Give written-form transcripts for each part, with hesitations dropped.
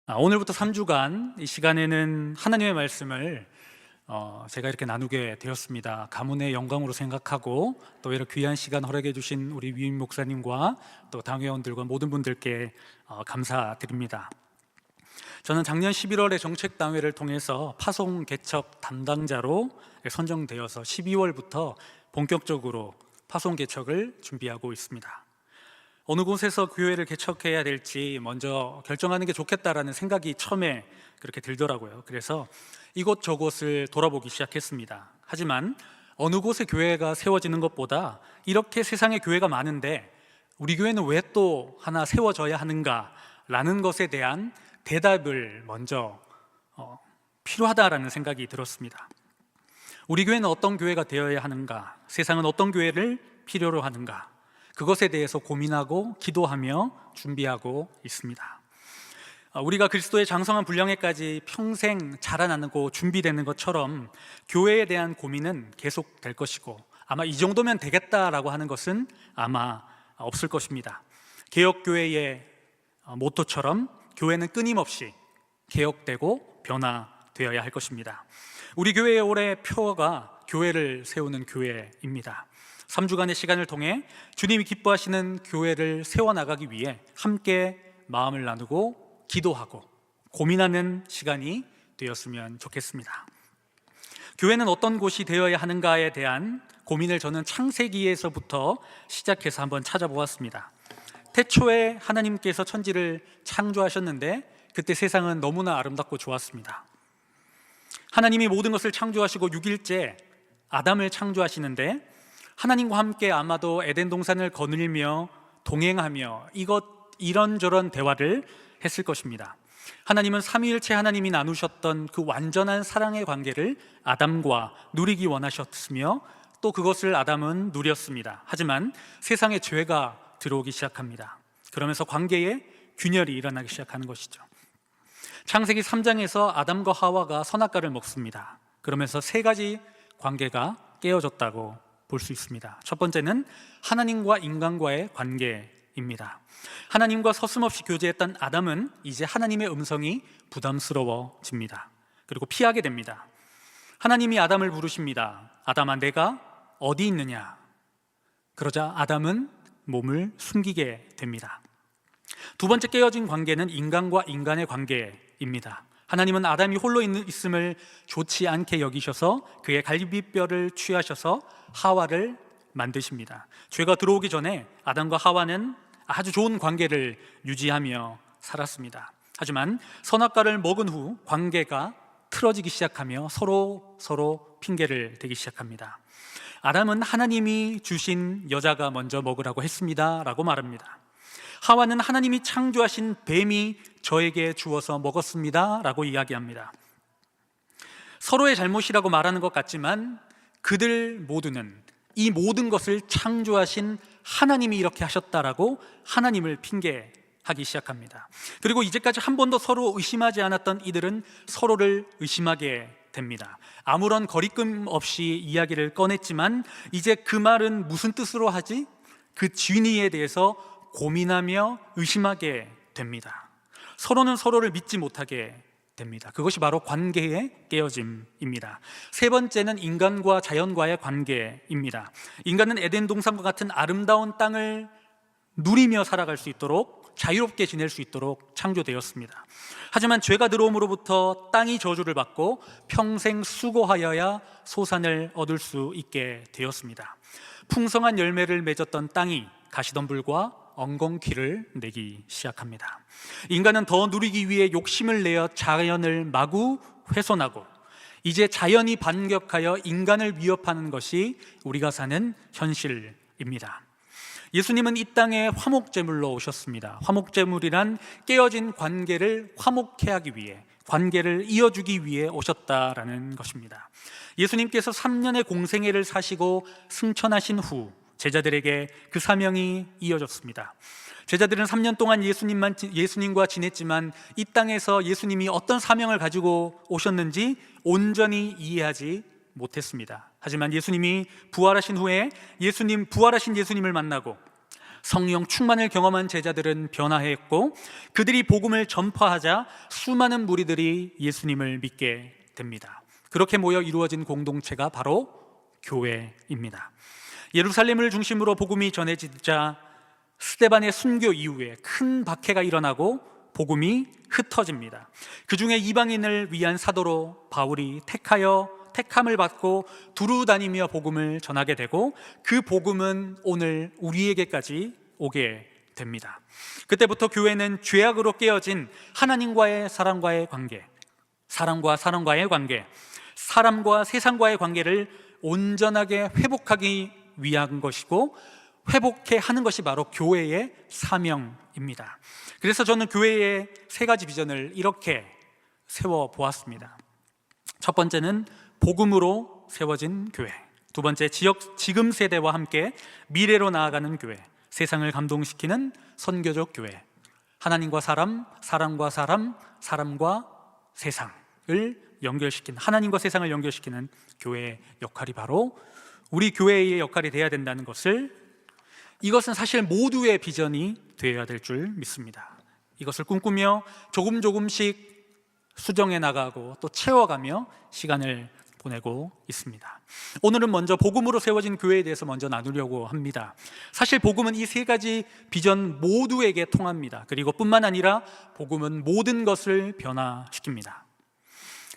오늘부터 3주간 이 시간에는 하나님의 말씀을 제가 이렇게 나누게 되었습니다. 가문의 영광으로 생각하고 또 이렇게 귀한 시간 허락해 주신 우리 위임 목사님과 또 당회원들과 모든 분들께 감사드립니다. 저는 작년 11월에 정책당회를 통해서 파송 개척 담당자로 선정되어서 12월부터 본격적으로 파송 개척을 준비하고 있습니다. 어느 곳에서 교회를 개척해야 될지 먼저 결정하는 게 좋겠다라는 생각이 처음에 그렇게 들더라고요. 그래서 이곳저곳을 돌아보기 시작했습니다. 하지만 어느 곳에 교회가 세워지는 것보다 이렇게 세상에 교회가 많은데 우리 교회는 왜 또 하나 세워져야 하는가라는 것에 대한 대답을 먼저 필요하다라는 생각이 들었습니다. 우리 교회는 어떤 교회가 되어야 하는가, 세상은 어떤 교회를 필요로 하는가, 그것에 대해서 고민하고 기도하며 준비하고 있습니다. 우리가 그리스도의 장성한 분량에까지 평생 자라나고 준비되는 것처럼 교회에 대한 고민은 계속될 것이고 아마 이 정도면 되겠다라고 하는 것은 아마 없을 것입니다. 개혁교회의 모토처럼 교회는 끊임없이 개혁되고 변화되어야 할 것입니다. 우리 교회의 올해 표어가 교회를 세우는 교회입니다. 3주간의 시간을 통해 주님이 기뻐하시는 교회를 세워나가기 위해 함께 마음을 나누고 기도하고 고민하는 시간이 되었으면 좋겠습니다. 교회는 어떤 곳이 되어야 하는가에 대한 고민을 저는 창세기에서부터 시작해서 한번 찾아보았습니다. 태초에 하나님께서 천지를 창조하셨는데 그때 세상은 너무나 아름답고 좋았습니다. 하나님이 모든 것을 창조하시고 6일째 아담을 창조하시는데 하나님과 함께 아마도 에덴 동산을 거닐며 동행하며 이런저런 대화를 했을 것입니다. 하나님은 삼위일체 하나님이 나누셨던 그 완전한 사랑의 관계를 아담과 누리기 원하셨으며 또 그것을 아담은 누렸습니다. 하지만 세상에 죄가 들어오기 시작합니다. 그러면서 관계에 균열이 일어나기 시작하는 것이죠. 창세기 3장에서 아담과 하와가 선악과를 먹습니다. 그러면서 세 가지 관계가 깨어졌다고 볼 수 있습니다. 첫 번째는 하나님과 인간과의 관계입니다. 하나님과 서슴없이 교제했던 아담은 이제 하나님의 음성이 부담스러워집니다. 그리고 피하게 됩니다. 하나님이 아담을 부르십니다. 아담아, 내가 어디 있느냐? 그러자 아담은 몸을 숨기게 됩니다. 두 번째 깨어진 관계는 인간과 인간의 관계입니다. 하나님은 아담이 홀로 있음을 좋지 않게 여기셔서 그의 갈비뼈를 취하셔서 하와를 만드십니다. 죄가 들어오기 전에 아담과 하와는 아주 좋은 관계를 유지하며 살았습니다. 하지만 선악과를 먹은 후 관계가 틀어지기 시작하며 서로 핑계를 대기 시작합니다. 아담은 하나님이 주신 여자가 먼저 먹으라고 했습니다 라고 말합니다. 하와는 하나님이 창조하신 뱀이 저에게 주어서 먹었습니다 라고 이야기합니다. 서로의 잘못이라고 말하는 것 같지만 그들 모두는 이 모든 것을 창조하신 하나님이 이렇게 하셨다라고 하나님을 핑계하기 시작합니다. 그리고 이제까지 한 번도 서로 의심하지 않았던 이들은 서로를 의심하게 됩니다. 아무런 거리낌 없이 이야기를 꺼냈지만 이제 그 말은 무슨 뜻으로 하지? 그 진위에 대해서 고민하며 의심하게 됩니다. 서로는 서로를 믿지 못하게 됩니다. 그것이 바로 관계의 깨어짐입니다. 세 번째는 인간과 자연과의 관계입니다. 인간은 에덴 동산과 같은 아름다운 땅을 누리며 살아갈 수 있도록 자유롭게 지낼 수 있도록 창조되었습니다. 하지만 죄가 들어옴으로부터 땅이 저주를 받고 평생 수고하여야 소산을 얻을 수 있게 되었습니다. 풍성한 열매를 맺었던 땅이 가시덤불과 엉겅퀴를 내기 시작합니다. 인간은 더 누리기 위해 욕심을 내어 자연을 마구 훼손하고 이제 자연이 반격하여 인간을 위협하는 것이 우리가 사는 현실입니다. 예수님은 이 땅에 화목제물로 오셨습니다. 화목제물이란 깨어진 관계를 화목케 하기 위해, 관계를 이어주기 위해 오셨다라는 것입니다. 예수님께서 3년의 공생애를 사시고 승천하신 후 제자들에게 그 사명이 이어졌습니다. 제자들은 3년 동안 예수님과 지냈지만 이 땅에서 예수님이 어떤 사명을 가지고 오셨는지 온전히 이해하지 못했습니다. 하지만 예수님이 부활하신 후에 부활하신 예수님을 만나고 성령 충만을 경험한 제자들은 변화했고 그들이 복음을 전파하자 수많은 무리들이 예수님을 믿게 됩니다. 그렇게 모여 이루어진 공동체가 바로 교회입니다. 예루살렘을 중심으로 복음이 전해지자 스데반의 순교 이후에 큰 박해가 일어나고 복음이 흩어집니다. 그 중에 이방인을 위한 사도로 바울이 택함을 받고 두루 다니며 복음을 전하게 되고 그 복음은 오늘 우리에게까지 오게 됩니다. 그때부터 교회는 죄악으로 깨어진 하나님과의 사람과의 관계, 사람과 사람과의 관계, 사람과 세상과의 관계를 온전하게 회복하기 위한 것이고 회복해 하는 것이 바로 교회의 사명입니다. 그래서 저는 교회의 세 가지 비전을 이렇게 세워보았습니다. 첫 번째는 복음으로 세워진 교회, 두 번째 지금 세대와 함께 미래로 나아가는 교회, 세상을 감동시키는 선교적 교회, 하나님과 사람, 사람과 사람, 사람과 세상을 연결시키는, 하나님과 세상을 연결시키는 교회의 역할이 바로 우리 교회의 역할이 되어야 된다는 것을, 이것은 사실 모두의 비전이 되어야 될 줄 믿습니다. 이것을 꿈꾸며 조금씩 수정해 나가고 또 채워가며 시간을 보내고 있습니다. 오늘은 먼저 복음으로 세워진 교회에 대해서 먼저 나누려고 합니다. 사실 복음은 이 세 가지 비전 모두에게 통합니다. 그리고 뿐만 아니라 복음은 모든 것을 변화시킵니다.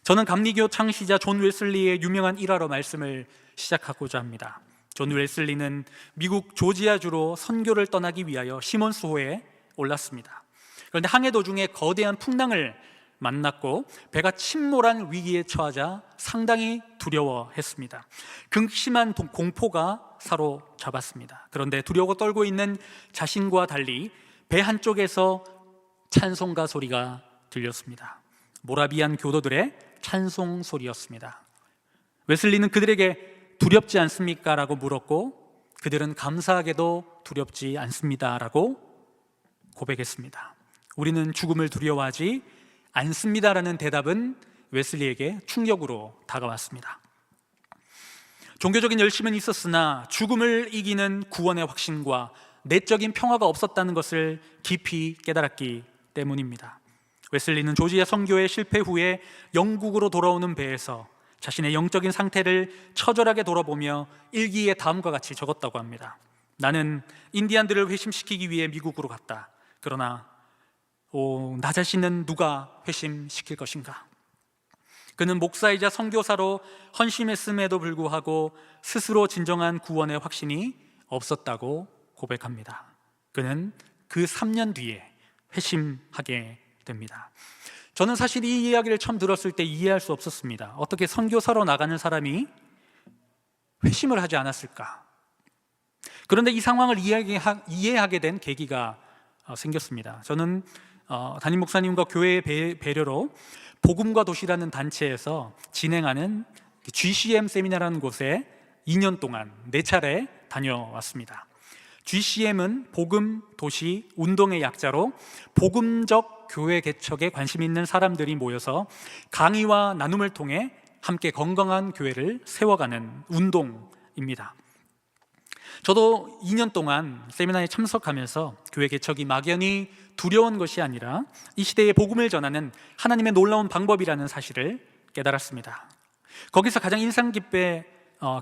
저는 감리교 창시자 존 웨슬리의 유명한 일화로 말씀을 시작하고자 합니다. 존 웨슬리는 미국 조지아주로 선교를 떠나기 위하여 시몬스호에 올랐습니다. 그런데 항해 도중에 거대한 풍랑을 만났고 배가 침몰한 위기에 처하자 상당히 두려워했습니다. 극심한 공포가 사로잡았습니다. 그런데 두려워 떨고 있는 자신과 달리 배 한쪽에서 찬송가 소리가 들렸습니다. 모라비안 교도들의 찬송 소리였습니다. 웨슬리는 그들에게 두렵지 않습니까? 라고 물었고 그들은 감사하게도 두렵지 않습니다 라고 고백했습니다. 우리는 죽음을 두려워하지 않습니다라는 대답은 웨슬리에게 충격으로 다가왔습니다. 종교적인 열심은 있었으나 죽음을 이기는 구원의 확신과 내적인 평화가 없었다는 것을 깊이 깨달았기 때문입니다. 웨슬리는 조지아 선교의 실패 후에 영국으로 돌아오는 배에서 자신의 영적인 상태를 처절하게 돌아보며 일기에 다음과 같이 적었다고 합니다. 나는 인디안들을 회심시키기 위해 미국으로 갔다. 그러나 나 자신은 누가 회심시킬 것인가? 그는 목사이자 선교사로 헌신했음에도 불구하고 스스로 진정한 구원의 확신이 없었다고 고백합니다. 그는 그 3년 뒤에 회심하게 됩니다. 저는 사실 이 이야기를 처음 들었을 때 이해할 수 없었습니다. 어떻게 선교사로 나가는 사람이 회심을 하지 않았을까? 그런데 이 상황을 이해하게 된 계기가 생겼습니다. 저는 담임 목사님과 교회의 배려로 복음과 도시라는 단체에서 진행하는 GCM 세미나라는 곳에 2년 동안 4차례 다녀왔습니다. GCM은 복음, 도시, 운동의 약자로 복음적 교회 개척에 관심 있는 사람들이 모여서 강의와 나눔을 통해 함께 건강한 교회를 세워가는 운동입니다. 저도 2년 동안 세미나에 참석하면서 교회 개척이 막연히 두려운 것이 아니라 이 시대에 복음을 전하는 하나님의 놀라운 방법이라는 사실을 깨달았습니다. 거기서 가장 인상 깊게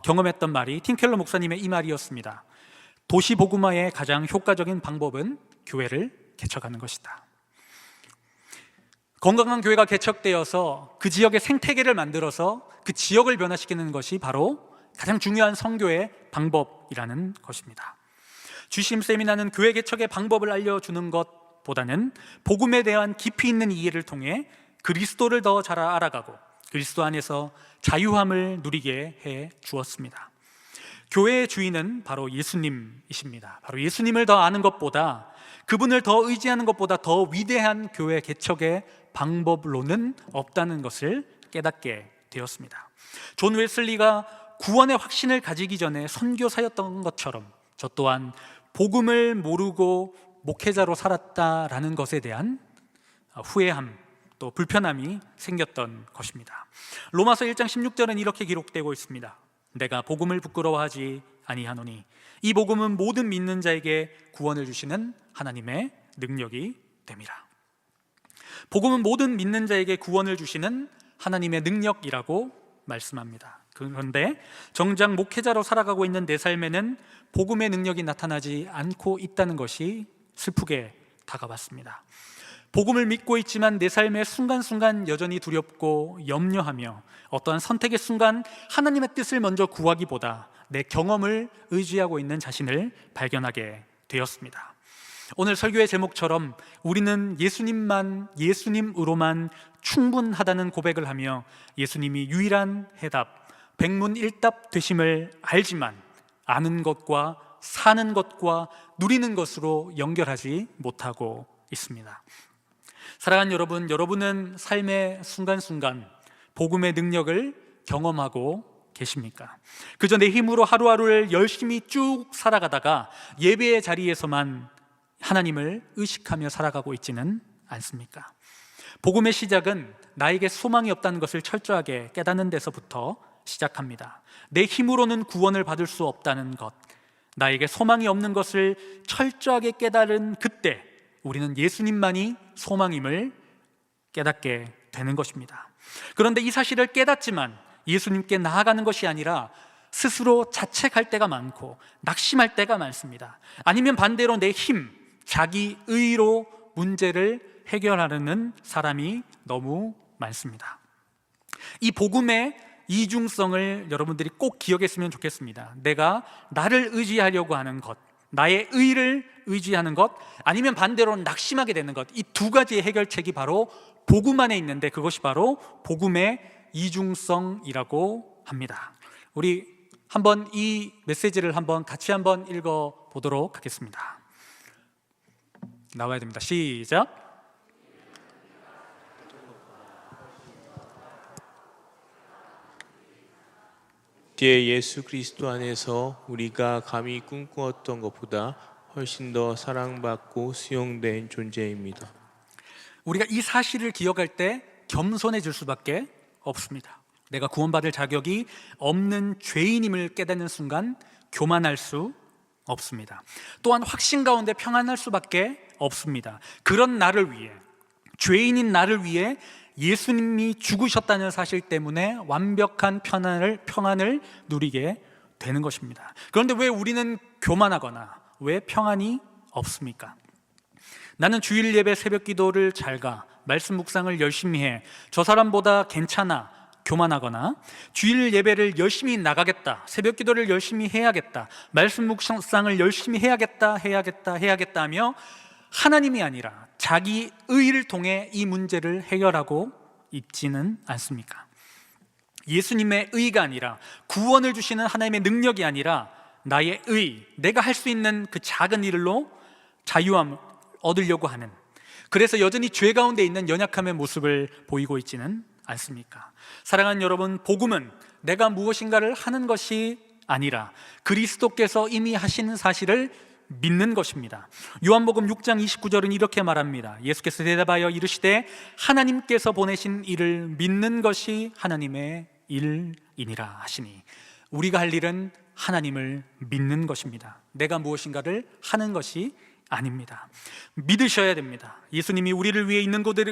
경험했던 말이 팀 켈러 목사님의 이 말이었습니다. 도시 복음화의 가장 효과적인 방법은 교회를 개척하는 것이다. 건강한 교회가 개척되어서 그 지역의 생태계를 만들어서 그 지역을 변화시키는 것이 바로 가장 중요한 선교의 방법이라는 것입니다. GCM 세미나는 교회 개척의 방법을 알려주는 것보다는 복음에 대한 깊이 있는 이해를 통해 그리스도를 더 잘 알아가고 그리스도 안에서 자유함을 누리게 해 주었습니다. 교회의 주인은 바로 예수님이십니다. 바로 예수님을 더 아는 것보다, 그분을 더 의지하는 것보다 더 위대한 교회 개척의 방법로는 없다는 것을 깨닫게 되었습니다. 존 웨슬리가 구원의 확신을 가지기 전에 선교사였던 것처럼 저 또한 복음을 모르고 목회자로 살았다라는 것에 대한 후회함, 또 불편함이 생겼던 것입니다. 로마서 1장 16절은 이렇게 기록되고 있습니다. 내가 복음을 부끄러워하지 아니하노니 이 복음은 모든 믿는 자에게 구원을 주시는 하나님의 능력이 됨이라. 복음은 모든 믿는 자에게 구원을 주시는 하나님의 능력이라고 말씀합니다. 그런데 정작 목회자로 살아가고 있는 내 삶에는 복음의 능력이 나타나지 않고 있다는 것이 슬프게 다가왔습니다. 복음을 믿고 있지만 내 삶의 순간순간 여전히 두렵고 염려하며 어떠한 선택의 순간 하나님의 뜻을 먼저 구하기보다 내 경험을 의지하고 있는 자신을 발견하게 되었습니다. 오늘 설교의 제목처럼 우리는 예수님으로만 충분하다는 고백을 하며 예수님이 유일한 해답, 백문일답 되심을 알지만 아는 것과 사는 것과 누리는 것으로 연결하지 못하고 있습니다. 사랑하는 여러분, 여러분은 삶의 순간순간 복음의 능력을 경험하고 계십니까? 그저 내 힘으로 하루하루를 열심히 쭉 살아가다가 예배의 자리에서만 하나님을 의식하며 살아가고 있지는 않습니까? 복음의 시작은 나에게 소망이 없다는 것을 철저하게 깨닫는 데서부터 시작합니다. 내 힘으로는 구원을 받을 수 없다는 것, 나에게 소망이 없는 것을 철저하게 깨달은 그때 우리는 예수님만이 소망임을 깨닫게 되는 것입니다. 그런데 이 사실을 깨닫지만 예수님께 나아가는 것이 아니라 스스로 자책할 때가 많고 낙심할 때가 많습니다. 아니면 반대로 내 힘, 자기 의로 문제를 해결하려는 사람이 너무 많습니다. 이 복음의 이중성을 여러분들이 꼭 기억했으면 좋겠습니다. 내가 나를 의지하려고 하는 것, 나의 의를 의지하는 것, 아니면 반대로 낙심하게 되는 것, 이 두 가지의 해결책이 바로 복음 안에 있는데 그것이 바로 복음의 이중성이라고 합니다. 우리 한번 이 메시지를 같이 한번 읽어 보도록 하겠습니다. 나와야 됩니다. 시작. 이제 예수 그리스도 안에서 우리가 감히 꿈꾸었던 것보다 훨씬 더 사랑받고 수용된 존재입니다. 우리가 이 사실을 기억할 때 겸손해질 수밖에 없습니다. 내가 구원받을 자격이 없는 죄인임을 깨닫는 순간 교만할 수 없습니다. 또한 확신 가운데 평안할 수밖에 없습니다. 그런 나를 위해, 죄인인 나를 위해 예수님이 죽으셨다는 사실 때문에 완벽한 평안을 누리게 되는 것입니다. 그런데 왜 우리는 교만하거나 왜 평안이 없습니까? 나는 주일 예배 새벽 기도를 잘 가, 말씀 묵상을 열심히 해, 저 사람보다 괜찮아, 교만하거나 주일 예배를 열심히 나가겠다, 새벽 기도를 열심히 해야겠다, 말씀 묵상을 열심히 해야겠다 하며 하나님이 아니라 자기 의를 통해 이 문제를 해결하고 있지는 않습니까? 예수님의 의가 아니라 구원을 주시는 하나님의 능력이 아니라 나의 의, 내가 할 수 있는 그 작은 일로 자유함을 얻으려고 하는, 그래서 여전히 죄 가운데 있는 연약함의 모습을 보이고 있지는 않습니까? 사랑하는 여러분, 복음은 내가 무엇인가를 하는 것이 아니라 그리스도께서 이미 하신 사실을 믿는 것입니다. 요한복음 6장 29절은 이렇게 말합니다. 예수께서 대답하여 이르시되 하나님께서 보내신 이를 믿는 것이 하나님의 일이니라 하시니, 우리가 할 일은 하나님을 믿는 것입니다. 내가 무엇인가를 하는 것이 아닙니다. 믿으셔야 됩니다. 예수님이 우리를 위해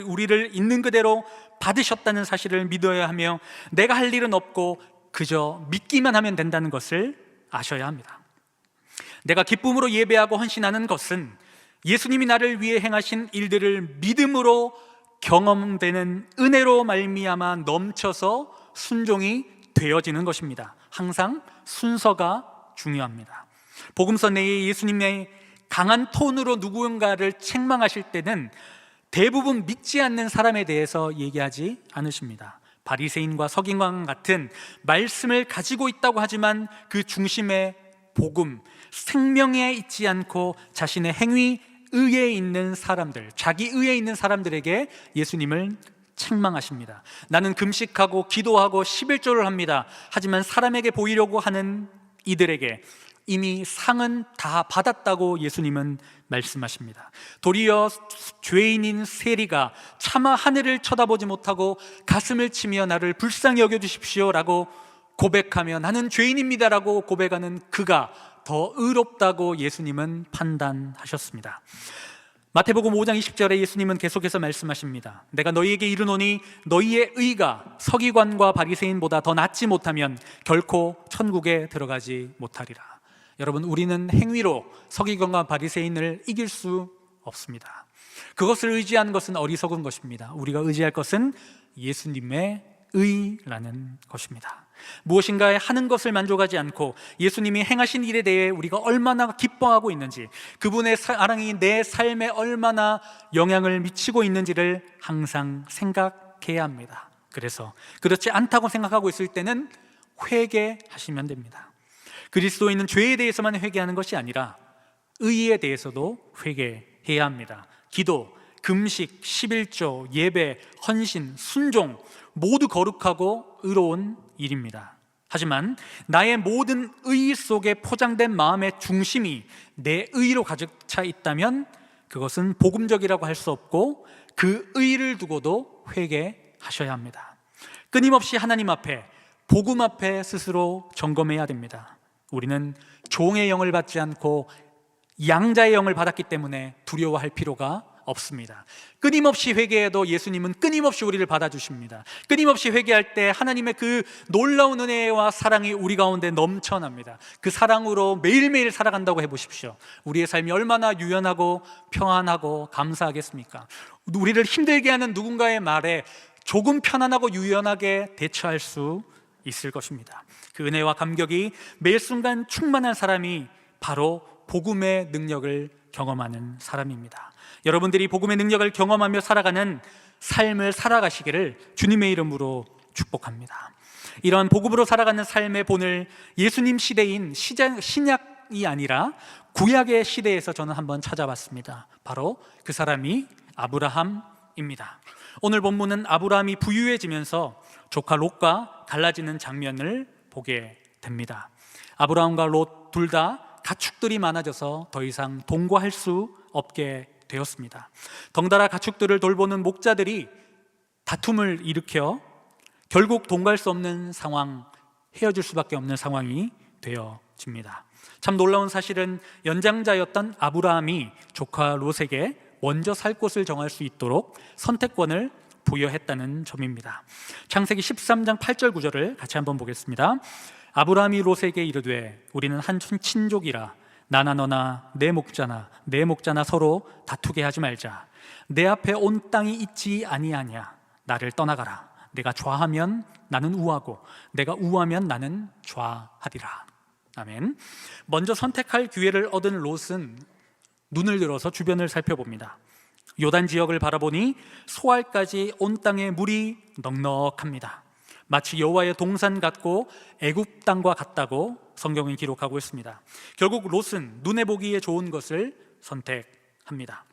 우리를 있는 그대로 받으셨다는 사실을 믿어야 하며 내가 할 일은 없고 그저 믿기만 하면 된다는 것을 아셔야 합니다. 내가 기쁨으로 예배하고 헌신하는 것은 예수님이 나를 위해 행하신 일들을 믿음으로 경험되는 은혜로 말미암아 넘쳐서 순종이 되어지는 것입니다. 항상 순서가 중요합니다. 복음서 내에 예수님의 강한 톤으로 누군가를 책망하실 때는 대부분 믿지 않는 사람에 대해서 얘기하지 않으십니다. 바리새인과 서기관 같은 말씀을 가지고 있다고 하지만 그 중심에 복음, 생명에 있지 않고 자신의 행위 의에 있는 사람들, 자기 의에 있는 사람들에게 예수님을 책망하십니다. 나는 금식하고 기도하고 11조를 합니다. 하지만 사람에게 보이려고 하는 이들에게 이미 상은 다 받았다고 예수님은 말씀하십니다. 도리어 죄인인 세리가 차마 하늘을 쳐다보지 못하고 가슴을 치며 나를 불쌍히 여겨주십시오 라고 고백하며 나는 죄인입니다라고 고백하는 그가 더 의롭다고 예수님은 판단하셨습니다. 마태복음 5장 20절에 예수님은 계속해서 말씀하십니다. 내가 너희에게 이르노니 너희의 의가 서기관과 바리새인보다 더 낫지 못하면 결코 천국에 들어가지 못하리라. 여러분, 우리는 행위로 서기관과 바리새인을 이길 수 없습니다. 그것을 의지하는 것은 어리석은 것입니다. 우리가 의지할 것은 예수님의 의라는 것입니다. 무엇인가에 하는 것을 만족하지 않고 예수님이 행하신 일에 대해 우리가 얼마나 기뻐하고 있는지, 그분의 사랑이 내 삶에 얼마나 영향을 미치고 있는지를 항상 생각해야 합니다. 그래서 그렇지 않다고 생각하고 있을 때는 회개하시면 됩니다. 그리스도인은 죄에 대해서만 회개하는 것이 아니라 의에 대해서도 회개해야 합니다. 기도, 금식, 11조, 예배, 헌신, 순종 모두 거룩하고 의로운 일입니다. 하지만 나의 모든 의 속에 포장된 마음의 중심이 내 의로 가득 차 있다면 그것은 복음적이라고 할 수 없고 그 의를 두고도 회개하셔야 합니다. 끊임없이 하나님 앞에, 복음 앞에 스스로 점검해야 됩니다. 우리는 종의 영을 받지 않고 양자의 영을 받았기 때문에 두려워할 필요가 없습니다. 끊임없이 회개해도 예수님은 끊임없이 우리를 받아주십니다. 끊임없이 회개할 때 하나님의 그 놀라운 은혜와 사랑이 우리 가운데 넘쳐납니다. 그 사랑으로 매일매일 살아간다고 해보십시오. 우리의 삶이 얼마나 유연하고 평안하고 감사하겠습니까? 우리를 힘들게 하는 누군가의 말에 조금 편안하고 유연하게 대처할 수 있을 것입니다. 그 은혜와 감격이 매 순간 충만한 사람이 바로 복음의 능력을 경험하는 사람입니다. 여러분들이 복음의 능력을 경험하며 살아가는 삶을 살아가시기를 주님의 이름으로 축복합니다. 이러한 복음으로 살아가는 삶의 본을 예수님 시대인 신약이 아니라 구약의 시대에서 저는 한번 찾아봤습니다. 바로 그 사람이 아브라함입니다. 오늘 본문은 아브라함이 부유해지면서 조카 롯과 갈라지는 장면을 보게 됩니다. 아브라함과 롯 둘 다 가축들이 많아져서 더 이상 동거할 수 없게 되었습니다. 덩달아 가축들을 돌보는 목자들이 다툼을 일으켜 결국 동거할 수 없는 상황, 헤어질 수밖에 없는 상황이 되어집니다. 참 놀라운 사실은 연장자였던 아브라함이 조카 롯에게 먼저 살 곳을 정할 수 있도록 선택권을 부여했다는 점입니다. 창세기 13장 8절 9절을 같이 한번 보겠습니다. 아브라함이 롯에게 이르되 우리는 한 친족이라 나나 너나 내 목자나 서로 다투게 하지 말자. 내 앞에 온 땅이 있지 아니하냐. 나를 떠나가라. 내가 좌하면 나는 우하고 내가 우하면 나는 좌하리라. 아멘. 먼저 선택할 기회를 얻은 롯은 눈을 들어서 주변을 살펴봅니다. 요단 지역을 바라보니 소알까지 온 땅에 물이 넉넉합니다. 마치 여호와의 동산 같고 애굽 땅과 같다고 성경은 기록하고 있습니다. 결국 롯은 눈에 보기에 좋은 것을 선택합니다.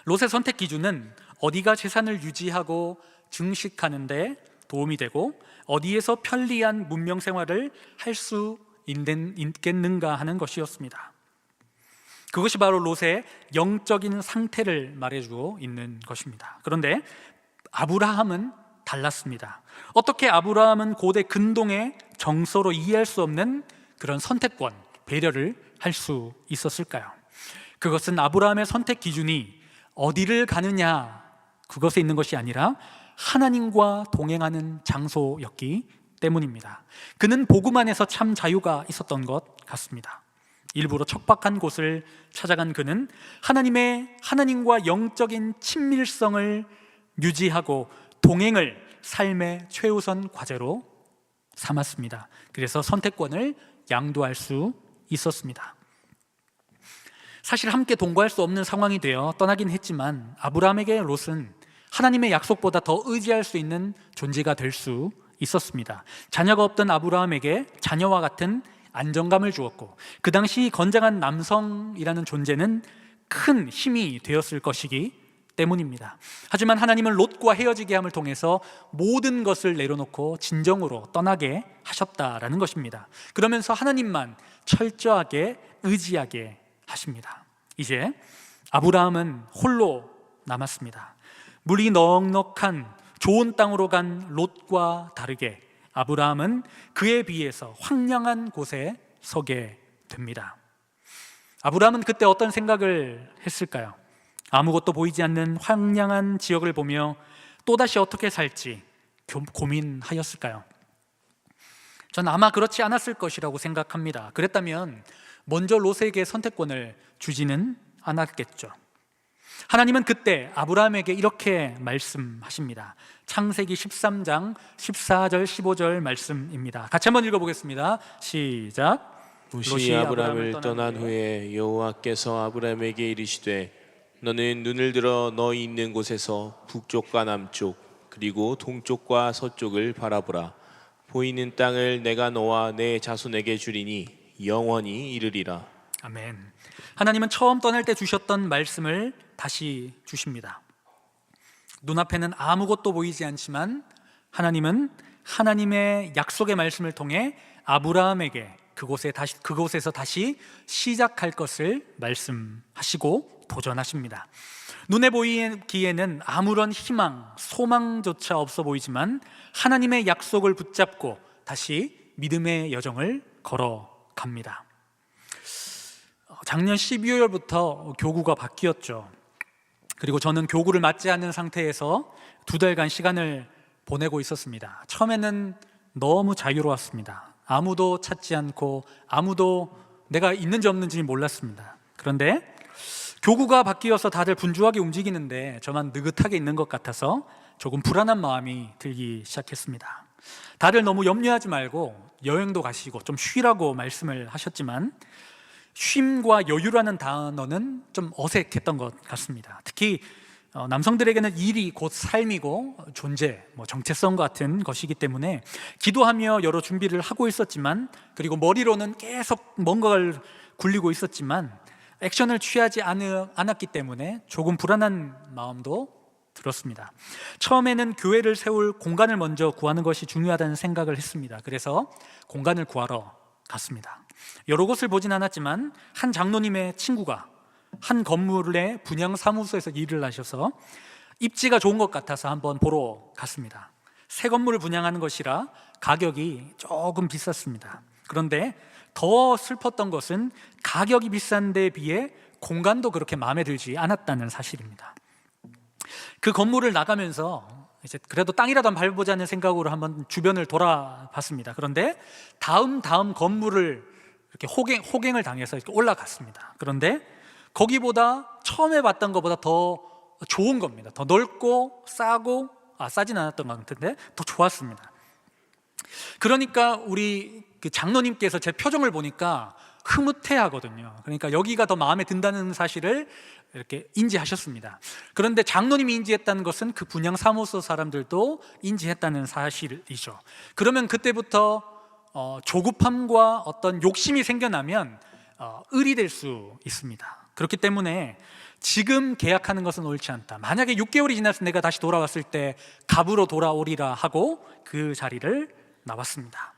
롯의 선택 기준은 어디가 재산을 유지하고 증식하는 데 도움이 되고 어디에서 편리한 문명 생활을 할 수 있겠는가 하는 것이었습니다. 그것이 바로 롯의 영적인 상태를 말해주고 있는 것입니다. 그런데 아브라함은 달랐습니다. 어떻게 아브라함은 고대 근동의 정서로 이해할 수 없는 그런 선택권, 배려를 할 수 있었을까요? 그것은 아브라함의 선택 기준이 어디를 가느냐 그것에 있는 것이 아니라 하나님과 동행하는 장소였기 때문입니다. 그는 복음 안에서 참 자유가 있었던 것 같습니다. 일부러 척박한 곳을 찾아간 그는 하나님과 영적인 친밀성을 유지하고 동행을 삶의 최우선 과제로 삼았습니다. 그래서 선택권을 양도할 수 있었습니다. 사실 함께 동거할 수 없는 상황이 되어 떠나긴 했지만 아브라함에게 롯은 하나님의 약속보다 더 의지할 수 있는 존재가 될 수 있었습니다. 자녀가 없던 아브라함에게 자녀와 같은 안정감을 주었고 그 당시 건장한 남성이라는 존재는 큰 힘이 되었을 것이기 때문입니다. 하지만 하나님은 롯과 헤어지게 함을 통해서 모든 것을 내려놓고 진정으로 떠나게 하셨다라는 것입니다. 그러면서 하나님만 철저하게 의지하게 하십니다. 이제 아브라함은 홀로 남았습니다. 물이 넉넉한 좋은 땅으로 간 롯과 다르게 아브라함은 그에 비해서 황량한 곳에 서게 됩니다. 아브라함은 그때 어떤 생각을 했을까요? 아무것도 보이지 않는 황량한 지역을 보며 또다시 어떻게 살지 고민하였을까요? 전 아마 그렇지 않았을 것이라고 생각합니다. 그랬다면 먼저 롯에게 선택권을 주지는 않았겠죠. 하나님은 그때 아브라함에게 이렇게 말씀하십니다. 창세기 13장 14절 15절 말씀입니다. 같이 한번 읽어보겠습니다. 시작. 롯이 아브라함을 떠난 후에 여호와께서 아브라함에게 이르시되 너는 눈을 들어 너희 있는 곳에서 북쪽과 남쪽 그리고 동쪽과 서쪽을 바라보라. 보이는 땅을 내가 너와 내 자손에게 주리니 영원히 이르리라. 아멘. 하나님은 처음 떠날 때 주셨던 말씀을 다시 주십니다. 눈앞에는 아무것도 보이지 않지만 하나님은 하나님의 약속의 말씀을 통해 아브라함에게 그곳에서 다시 시작할 것을 말씀하시고 도전하십니다. 눈에 보이기에는 아무런 희망, 소망조차 없어 보이지만 하나님의 약속을 붙잡고 다시 믿음의 여정을 걸어갑니다. 작년 12월부터 교구가 바뀌었죠. 그리고 저는 교구를 맞지 않는 상태에서 2달간 시간을 보내고 있었습니다. 처음에는 너무 자유로웠습니다. 아무도 찾지 않고 아무도 내가 있는지 없는지 몰랐습니다. 그런데 교구가 바뀌어서 다들 분주하게 움직이는데 저만 느긋하게 있는 것 같아서 조금 불안한 마음이 들기 시작했습니다. 다들 너무 염려하지 말고 여행도 가시고 좀 쉬라고 말씀을 하셨지만 쉼과 여유라는 단어는 좀 어색했던 것 같습니다. 특히 남성들에게는 일이 곧 삶이고 존재, 정체성 같은 것이기 때문에 기도하며 여러 준비를 하고 있었지만, 그리고 머리로는 계속 뭔가를 굴리고 있었지만 액션을 취하지 않았기 때문에 조금 불안한 마음도 들었습니다. 처음에는 교회를 세울 공간을 먼저 구하는 것이 중요하다는 생각을 했습니다. 그래서 공간을 구하러 갔습니다. 여러 곳을 보진 않았지만 한 장로님의 친구가 한 건물의 분양 사무소에서 일을 하셔서 입지가 좋은 것 같아서 한번 보러 갔습니다. 새 건물을 분양하는 것이라 가격이 조금 비쌌습니다. 그런데 더 슬펐던 것은 가격이 비싼 데 비해 공간도 그렇게 마음에 들지 않았다는 사실입니다. 그 건물을 나가면서 이제 그래도 땅이라도 한번 밟아보자는 생각으로 한번 주변을 돌아봤습니다. 그런데 다음 건물을 이렇게 호갱을 당해서 이렇게 올라갔습니다. 그런데 거기보다 처음에 봤던 것보다 더 좋은 겁니다. 더 넓고 싸고, 싸진 않았던 것 같은데 더 좋았습니다. 그러니까 우리 그 장로님께서 제 표정을 보니까 흐뭇해하거든요. 그러니까 여기가 더 마음에 든다는 사실을 이렇게 인지하셨습니다. 그런데 장로님이 인지했다는 것은 그 분양 사무소 사람들도 인지했다는 사실이죠. 그러면 그때부터 조급함과 어떤 욕심이 생겨나면 을이 될 수 있습니다. 그렇기 때문에 지금 계약하는 것은 옳지 않다. 만약에 6개월이 지나서 내가 다시 돌아왔을 때 갑으로 돌아오리라 하고 그 자리를 나왔습니다.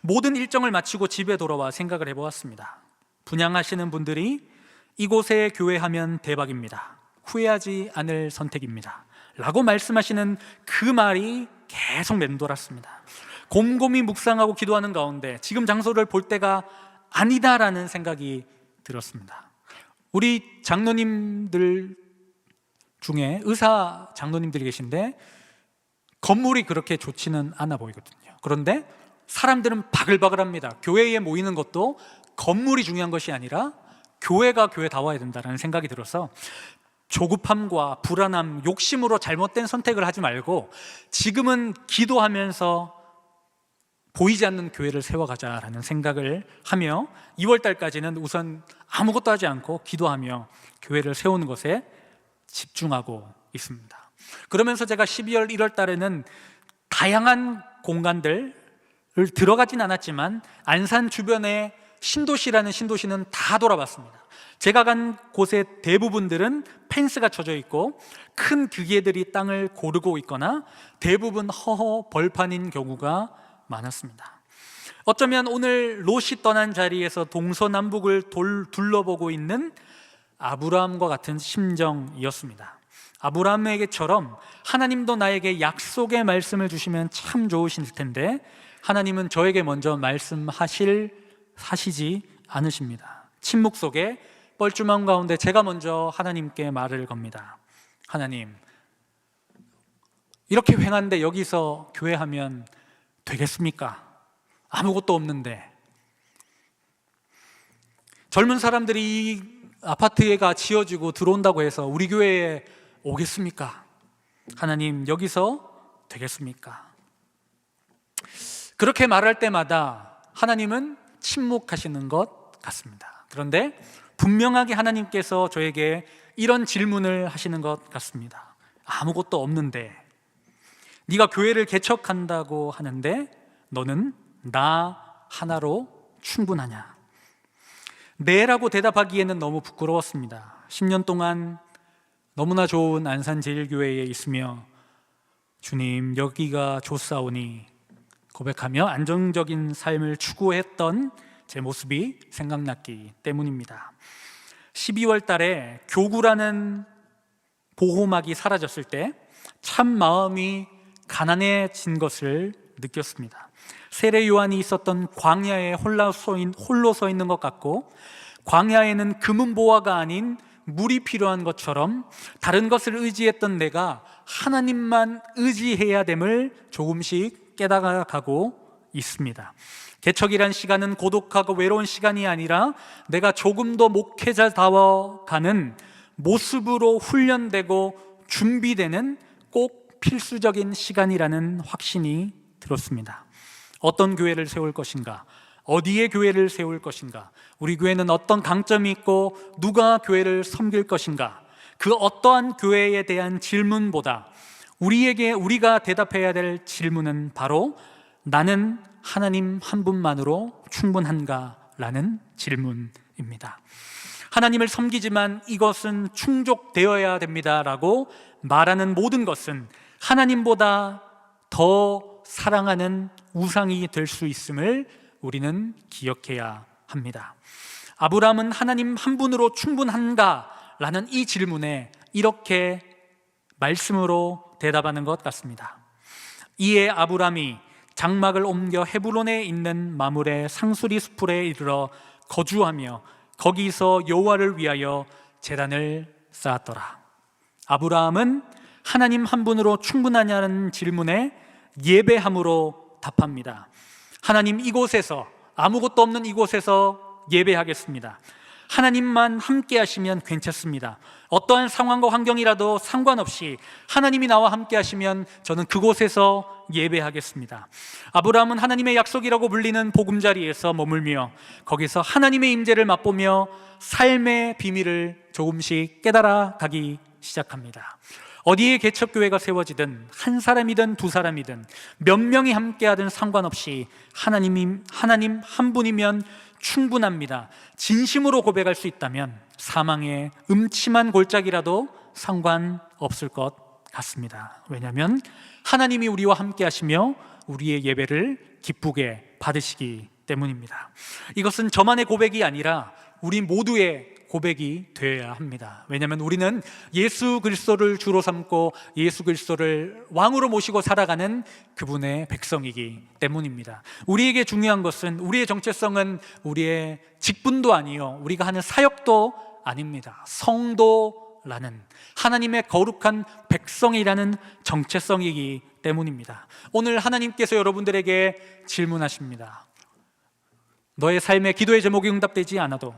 모든 일정을 마치고 집에 돌아와 생각을 해보았습니다. 분양하시는 분들이 이곳에 교회하면 대박입니다. 후회하지 않을 선택입니다. 라고 말씀하시는 그 말이 계속 맴돌았습니다. 곰곰이 묵상하고 기도하는 가운데 지금 장소를 볼 때가 아니다라는 생각이 들었습니다. 우리 장로님들 중에 의사 장로님들이 계신데 건물이 그렇게 좋지는 않아 보이거든요. 그런데 사람들은 바글바글합니다. 교회에 모이는 것도 건물이 중요한 것이 아니라 교회가 교회다워야 된다는 생각이 들어서 조급함과 불안함, 욕심으로 잘못된 선택을 하지 말고 지금은 기도하면서 보이지 않는 교회를 세워가자라는 생각을 하며 2월달까지는 우선 아무것도 하지 않고 기도하며 교회를 세우는 것에 집중하고 있습니다. 그러면서 제가 12월, 1월 달에는 다양한 공간들을 들어가진 않았지만 안산 주변의 신도시라는 신도시는 다 돌아봤습니다. 제가 간 곳의 대부분들은 펜스가 쳐져 있고 큰 기계들이 땅을 고르고 있거나 대부분 허허 벌판인 경우가 많았습니다. 어쩌면 오늘 롯이 떠난 자리에서 동서남북을 둘러보고 있는 아브라함과 같은 심정이었습니다. 아브라함에게처럼 하나님도 나에게 약속의 말씀을 주시면 참 좋으실 텐데 하나님은 저에게 먼저 하시지 않으십니다. 침묵 속에 뻘쭘함 가운데 제가 먼저 하나님께 말을 겁니다. 하나님, 이렇게 횡한데 여기서 교회하면 되겠습니까? 아무것도 없는데. 젊은 사람들이 이 아파트가 지어지고 들어온다고 해서 우리 교회에 오겠습니까? 하나님, 여기서 되겠습니까? 그렇게 말할 때마다 하나님은 침묵하시는 것 같습니다. 그런데 분명하게 하나님께서 저에게 이런 질문을 하시는 것 같습니다. 아무것도 없는데, 네가 교회를 개척한다고 하는데 너는 나 하나로 충분하냐? 네라고 대답하기에는 너무 부끄러웠습니다. 10년 동안 너무나 좋은 안산제일교회에 있으며 주님, 여기가 좋사오니 고백하며 안정적인 삶을 추구했던 제 모습이 생각났기 때문입니다. 12월 달에 교구라는 보호막이 사라졌을 때 참 마음이 가난해진 것을 느꼈습니다. 세례 요한이 있었던 광야에 홀로 서 있는 것 같고, 광야에는 금은 보화가 아닌 물이 필요한 것처럼 다른 것을 의지했던 내가 하나님만 의지해야 됨을 조금씩 깨달아가고 있습니다. 개척이란 시간은 고독하고 외로운 시간이 아니라 내가 조금 더 목회자다워가는 모습으로 훈련되고 준비되는 꼭 필수적인 시간이라는 확신이 들었습니다. 어떤 교회를 세울 것인가? 어디에 교회를 세울 것인가? 우리 교회는 어떤 강점이 있고 누가 교회를 섬길 것인가? 그 어떠한 교회에 대한 질문보다 우리가 대답해야 될 질문은 바로 나는 하나님 한 분만으로 충분한가? 라는 질문입니다. 하나님을 섬기지만 이것은 충족되어야 됩니다 라고 말하는 모든 것은 하나님보다 더 사랑하는 우상이 될 수 있음을 우리는 기억해야 합니다. 아브라함은 하나님 한 분으로 충분한가? 라는 이 질문에 이렇게 말씀으로 대답하는 것 같습니다. 이에 아브라함이 장막을 옮겨 헤브론에 있는 마물의 상수리 숲에 이르러 거주하며 거기서 여호와를 위하여 제단을 쌓았더라. 아브라함은 하나님 한 분으로 충분하냐는 질문에 예배함으로 답합니다. 하나님, 이곳에서, 아무것도 없는 이곳에서 예배하겠습니다. 하나님만 함께 하시면 괜찮습니다. 어떠한 상황과 환경이라도 상관없이 하나님이 나와 함께 하시면 저는 그곳에서 예배하겠습니다. 아브라함은 하나님의 약속이라고 불리는 보금자리에서 머물며 거기서 하나님의 임재를 맛보며 삶의 비밀을 조금씩 깨달아 가기 시작합니다. 어디에 개척교회가 세워지든 한 사람이든 두 사람이든 몇 명이 함께하든 상관없이 하나님 한 분이면 충분합니다. 진심으로 고백할 수 있다면 사망의 음침한 골짜기라도 상관없을 것 같습니다. 왜냐하면 하나님이 우리와 함께 하시며 우리의 예배를 기쁘게 받으시기 때문입니다. 이것은 저만의 고백이 아니라 우리 모두의 고백이 되어야 합니다. 왜냐하면 우리는 예수 그리스도를 주로 삼고 예수 그리스도를 왕으로 모시고 살아가는 그분의 백성이기 때문입니다. 우리에게 중요한 것은, 우리의 정체성은 우리의 직분도 아니요, 우리가 하는 사역도 아닙니다. 성도라는, 하나님의 거룩한 백성이라는 정체성이기 때문입니다. 오늘 하나님께서 여러분들에게 질문하십니다. 너의 삶의 기도의 제목이 응답되지 않아도,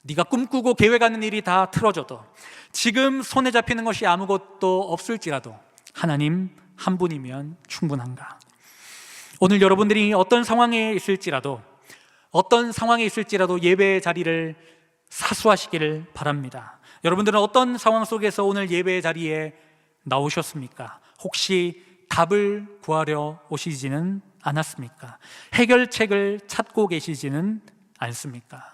네가 꿈꾸고 계획하는 일이 다 틀어져도, 지금 손에 잡히는 것이 아무것도 없을지라도 하나님 한 분이면 충분한가? 오늘 여러분들이 어떤 상황에 있을지라도 예배의 자리를 사수하시기를 바랍니다. 여러분들은 어떤 상황 속에서 오늘 예배의 자리에 나오셨습니까? 혹시 답을 구하려 오시지는 않았습니까? 해결책을 찾고 계시지는 않습니까?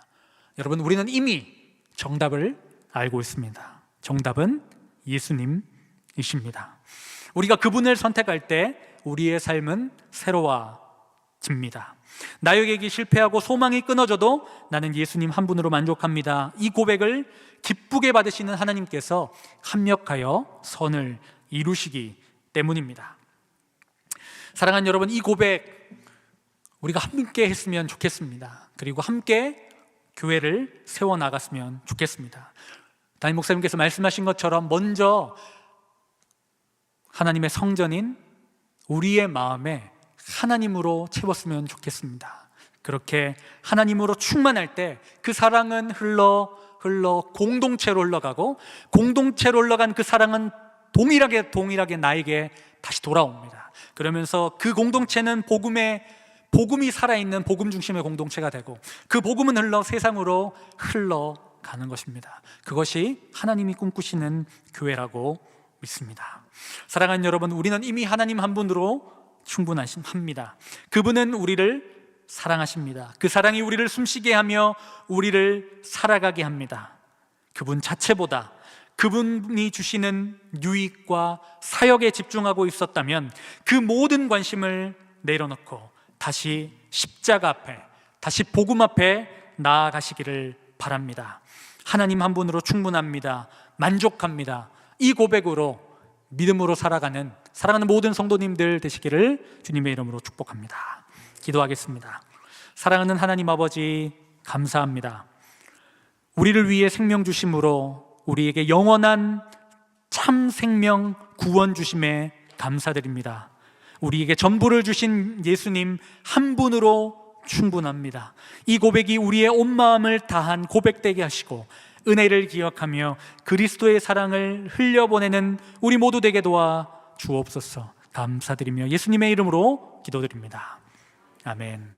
여러분, 우리는 이미 정답을 알고 있습니다. 정답은 예수님이십니다. 우리가 그분을 선택할 때 우리의 삶은 새로워집니다. 나에게 실패하고 소망이 끊어져도 나는 예수님 한 분으로 만족합니다. 이 고백을 기쁘게 받으시는 하나님께서 합력하여 선을 이루시기 때문입니다. 사랑하는 여러분, 이 고백 우리가 함께 했으면 좋겠습니다. 그리고 함께 교회를 세워나갔으면 좋겠습니다. 담임 목사님께서 말씀하신 것처럼 먼저 하나님의 성전인 우리의 마음에 하나님으로 채웠으면 좋겠습니다. 그렇게 하나님으로 충만할 때 그 사랑은 흘러 공동체로 흘러가고, 공동체로 흘러간 그 사랑은 동일하게 나에게 다시 돌아옵니다. 그러면서 그 공동체는 복음이 살아있는 복음 중심의 공동체가 되고, 그 복음은 세상으로 흘러가는 것입니다. 그것이 하나님이 꿈꾸시는 교회라고 믿습니다. 사랑하는 여러분, 우리는 이미 하나님 한 분으로 충분합니다. 그분은 우리를 사랑하십니다. 그 사랑이 우리를 숨쉬게 하며 우리를 살아가게 합니다. 그분 자체보다 그분이 주시는 유익과 사역에 집중하고 있었다면 그 모든 관심을 내려놓고 다시 십자가 앞에, 다시 복음 앞에 나아가시기를 바랍니다. 하나님 한 분으로 충분합니다. 만족합니다. 이 고백으로 믿음으로 살아가는 모든 성도님들 되시기를 주님의 이름으로 축복합니다. 기도하겠습니다. 사랑하는 하나님 아버지, 감사합니다. 우리를 위해 생명 주심으로 우리에게 영원한 참 생명 구원 주심에 감사드립니다. 우리에게 전부를 주신 예수님 한 분으로 충분합니다. 이 고백이 우리의 온 마음을 다한 고백되게 하시고 은혜를 기억하며 그리스도의 사랑을 흘려보내는 우리 모두 되게 도와 주옵소서. 감사드리며 예수님의 이름으로 기도드립니다. 아멘.